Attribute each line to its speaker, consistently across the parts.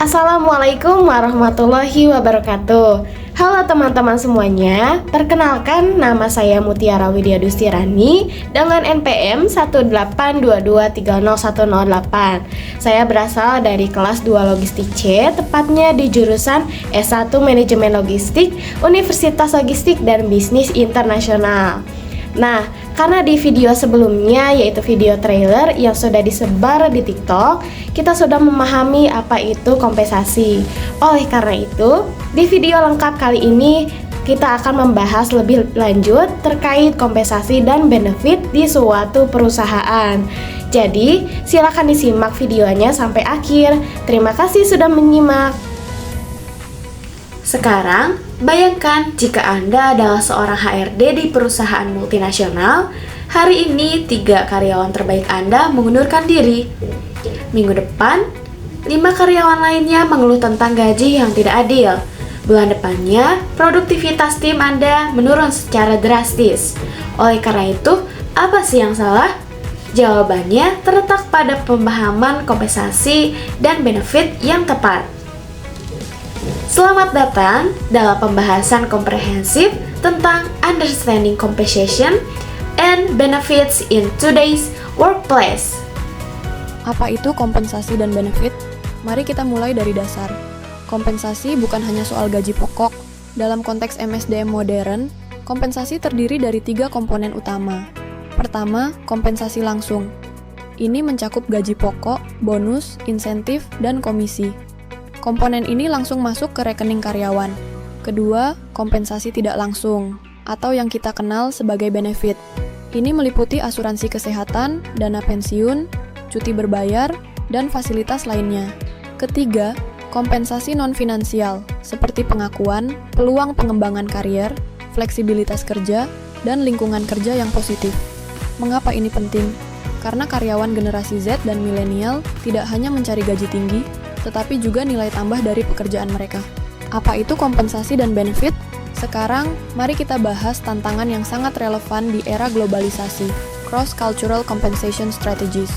Speaker 1: Assalamualaikum warahmatullahi wabarakatuh. Halo teman-teman semuanya, perkenalkan nama saya Mutiara Widya Dustirani dengan NPM 182230108. Saya berasal dari kelas 2 Logistik C, tepatnya di jurusan S1 Manajemen Logistik, Universitas Logistik dan Bisnis Internasional. Nah, karena di video sebelumnya, yaitu video trailer yang sudah disebar di TikTok, kita sudah memahami apa itu kompensasi. Oleh karena itu, di video lengkap kali ini kita akan membahas lebih lanjut terkait kompensasi dan benefit di suatu perusahaan. Jadi, silakan disimak videonya sampai akhir. Terima kasih sudah menyimak. Sekarang, bayangkan jika Anda adalah seorang HRD di perusahaan multinasional. Hari ini 3 karyawan terbaik Anda mengundurkan diri. Minggu depan, 5 karyawan lainnya mengeluh tentang gaji yang tidak adil. Bulan depannya, produktivitas tim Anda menurun secara drastis. Oleh karena itu, apa sih yang salah? Jawabannya terletak pada pemahaman kompensasi dan benefit yang tepat. Selamat datang dalam pembahasan komprehensif tentang understanding compensation and benefits in today's workplace.
Speaker 2: Apa itu kompensasi dan benefit? Mari kita mulai dari dasar. Kompensasi bukan hanya soal gaji pokok. Dalam konteks MSDM modern, kompensasi terdiri dari 3 komponen utama. Pertama, kompensasi langsung. Ini mencakup gaji pokok, bonus, insentif, dan komisi. Komponen ini langsung masuk ke rekening karyawan. Kedua, kompensasi tidak langsung, atau yang kita kenal sebagai benefit. Ini meliputi asuransi kesehatan, dana pensiun, cuti berbayar, dan fasilitas lainnya. Ketiga, kompensasi non-finansial, seperti pengakuan, peluang pengembangan karier, fleksibilitas kerja, dan lingkungan kerja yang positif. Mengapa ini penting? Karena karyawan generasi Z dan milenial tidak hanya mencari gaji tinggi, tetapi juga nilai tambah dari pekerjaan mereka. Apa itu kompensasi dan benefit? Sekarang, mari kita bahas tantangan yang sangat relevan di era globalisasi, cross-cultural compensation strategies.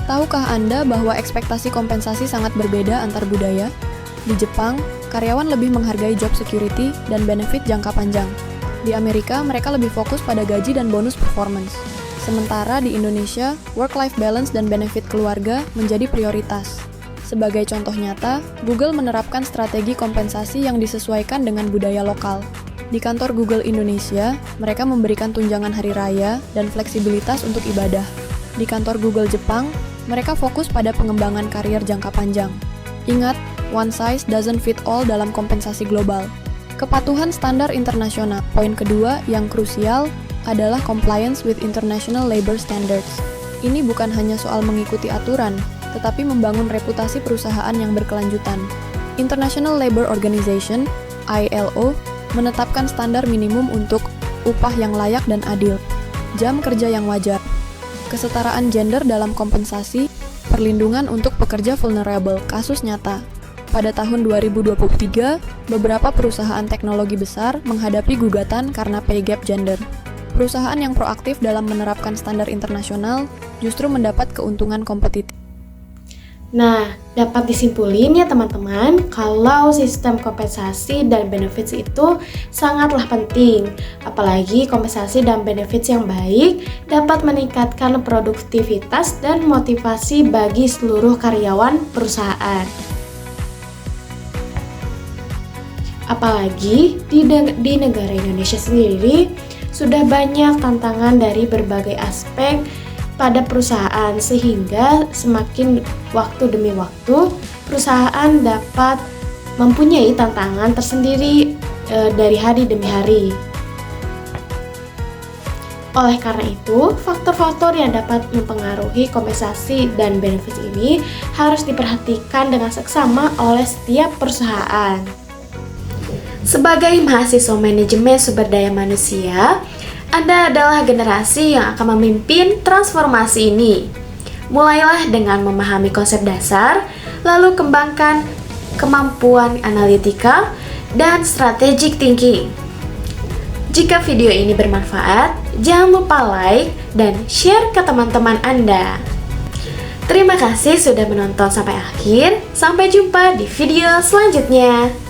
Speaker 2: Tahukah Anda bahwa ekspektasi kompensasi sangat berbeda antar budaya? Di Jepang, karyawan lebih menghargai job security dan benefit jangka panjang. Di Amerika, mereka lebih fokus pada gaji dan bonus performance. Sementara di Indonesia, work-life balance dan benefit keluarga menjadi prioritas. Sebagai contoh nyata, Google menerapkan strategi kompensasi yang disesuaikan dengan budaya lokal. Di kantor Google Indonesia, mereka memberikan tunjangan hari raya dan fleksibilitas untuk ibadah. Di kantor Google Jepang, mereka fokus pada pengembangan karier jangka panjang. Ingat, one size doesn't fit all dalam kompensasi global. Kepatuhan standar internasional. Poin kedua yang krusial adalah compliance with international labor standards. Ini bukan hanya soal mengikuti aturan, tetapi membangun reputasi perusahaan yang berkelanjutan. International Labour Organization, ILO, menetapkan standar minimum untuk upah yang layak dan adil, jam kerja yang wajar, kesetaraan gender dalam kompensasi, perlindungan untuk pekerja vulnerable, kasus nyata. Pada tahun 2023, beberapa perusahaan teknologi besar menghadapi gugatan karena pay gap gender. Perusahaan yang proaktif dalam menerapkan standar internasional justru mendapat keuntungan kompetitif.
Speaker 1: Nah, dapat disimpulin ya teman-teman, kalau sistem kompensasi dan benefits itu sangatlah penting. Apalagi kompensasi dan benefits yang baik dapat meningkatkan produktivitas dan motivasi bagi seluruh karyawan perusahaan. Apalagi di negara Indonesia sendiri, sudah banyak tantangan dari berbagai aspek pada perusahaan, sehingga semakin waktu demi waktu perusahaan dapat mempunyai tantangan tersendiri dari hari demi hari. Oleh karena itu, faktor-faktor yang dapat mempengaruhi kompensasi dan benefit ini harus diperhatikan dengan seksama oleh setiap perusahaan. Sebagai mahasiswa manajemen sumber daya manusia, Anda adalah generasi yang akan memimpin transformasi ini. Mulailah dengan memahami konsep dasar, lalu kembangkan kemampuan analitikal dan strategic thinking. Jika video ini bermanfaat, jangan lupa like dan share ke teman-teman Anda. Terima kasih sudah menonton sampai akhir. Sampai jumpa di video selanjutnya.